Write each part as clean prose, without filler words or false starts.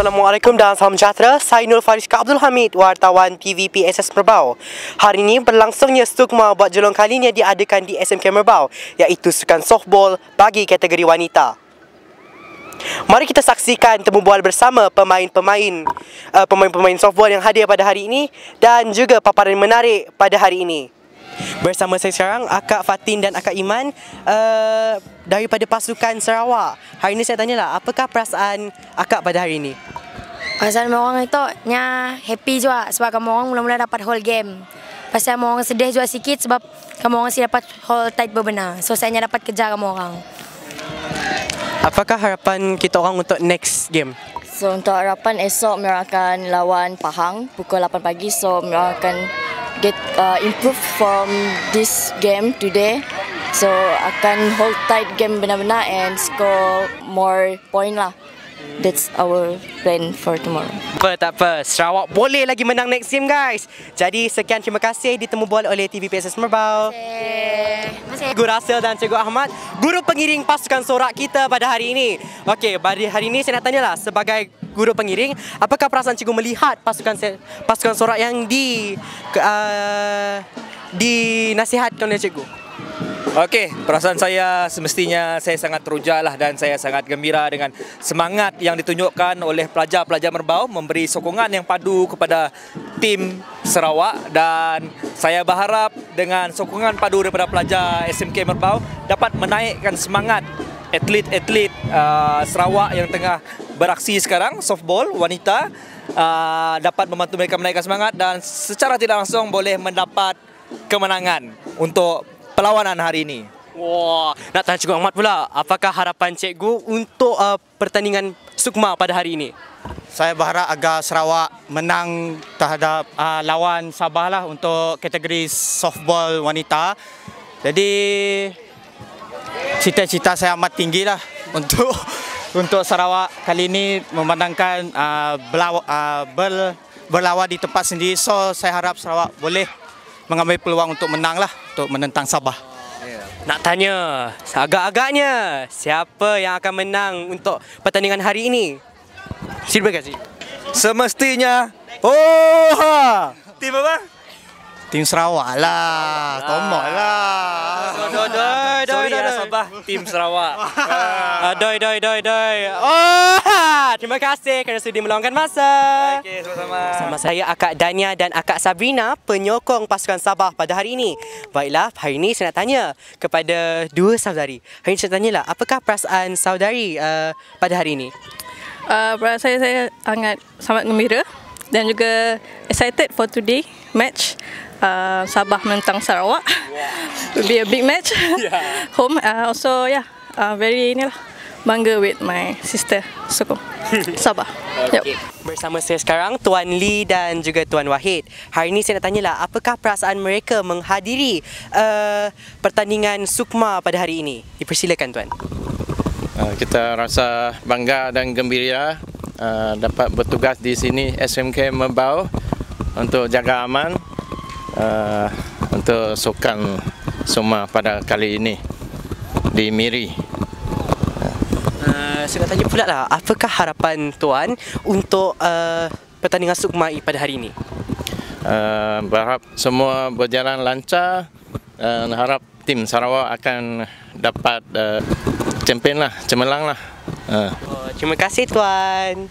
Assalamualaikum dan salam sejahtera. Saya Nur Fariska Abdul Hamid, wartawan TVP SS Merbau. Hari ini berlangsungnya Sukma buat julung kalinya diadakan di SMK Merbau, iaitu sukan softball bagi kategori wanita. Mari kita saksikan temu bual bersama pemain-pemain softball yang hadir pada hari ini dan juga paparan menarik pada hari ini. Bersama saya sekarang Akak Fatin dan Akak Iman daripada pasukan Sarawak. Hari ini saya tanyalah, apakah perasaan Akak pada hari ini? Perasaan orang itu happy juga sebab kamu orang mula-mula dapat whole game. Pasal kamu orang sedih juga sikit sebab kamu orang si dapat whole tight berbenar. So saya dapat kejar kamu orang. Apakah harapan kita orang untuk next game? So untuk harapan esok mereka akan lawan Pahang pukul 8 pagi. So mereka akan improve from this game today. So akan hold tight game benar-benar and score more point lah. That's our plan for tomorrow. Tak apa, Sarawak boleh lagi menang next game guys. Jadi sekian, terima kasih ditemu bola oleh TVP SS Merbau. Cikgu Rasil dan Cikgu Ahmad, guru pengiring pasukan sorak kita pada hari ini. Okey, pada hari ini saya nak tanyalah, sebagai guru pengiring, apakah perasaan cikgu melihat pasukan sorak yang dinasihatkan oleh cikgu? Okey, perasaan saya semestinya saya sangat teruja lah dan saya sangat gembira dengan semangat yang ditunjukkan oleh pelajar-pelajar Merbau memberi sokongan yang padu kepada tim Sarawak, dan saya berharap dengan sokongan padu daripada pelajar SMK Merbau dapat menaikkan semangat atlet-atlet Sarawak yang tengah beraksi sekarang softball wanita, dapat membantu mereka menaikkan semangat dan secara tidak langsung boleh mendapat kemenangan untuk perlawanan hari ini. Wah, nak tanya Cikgu Ahmad pula, apakah harapan cikgu untuk pertandingan Sukma pada hari ini? Saya berharap agar Sarawak menang terhadap lawan Sabah lah untuk kategori softball wanita. Jadi cita-cita saya amat tinggi lah untuk Sarawak kali ini memandangkan berlawan di tempat sendiri. So saya harap Sarawak boleh mengambil peluang untuk menang lah, untuk menentang Sabah. Nak tanya, agak-agaknya siapa yang akan menang untuk pertandingan hari ini? Terima kasih. Semestinya tim apa? Tim Sarawak lah, Tomok lah. Sorry ya Sabah, tim Sarawak. Doi. Terima kasih kerana sudi meluangkan masa. Okey, sama-sama. Sama saya Akak Dania dan Akak Sabrina, penyokong pasukan Sabah pada hari ini. Baiklah, hari ini saya nak tanya kepada dua saudari. Hari ini saya tanyalah, apakah perasaan saudari pada hari ini? Perasaan saya sangat gembira dan juga excited for today match. Sabah menentang Sarawak. Will be a big match. Home. Also very bangga with my sister Sukong Sabah. Okay. Bersama saya sekarang Tuan Lee dan juga Tuan Wahid. Hari ini saya nak tanyalah, apakah perasaan mereka menghadiri pertandingan Sukma pada hari ini? Dipersilakan Tuan. Kita rasa bangga dan gembira dapat bertugas di sini SMK Merbau untuk jaga aman untuk sukan Sukma pada kali ini di Miri. Saya nak tanya pula lah, apakah harapan Tuan untuk pertandingan Sukma pada hari ini? Berharap semua berjalan lancar dan harap tim Sarawak akan dapat champion lah, cemerlang lah. Terima kasih Tuan.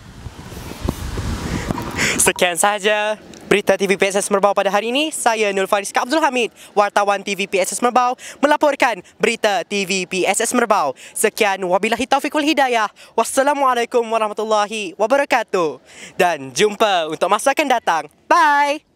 Sekian sahaja berita TVP SS Merbau pada hari ini. Saya Nur Fariska Abdul Hamid, wartawan TVP SS Merbau, melaporkan berita TVP SS Merbau. Sekian, wabillahi taufiq wal hidayah. Wassalamualaikum warahmatullahi wabarakatuh. Dan jumpa untuk masa akan datang. Bye.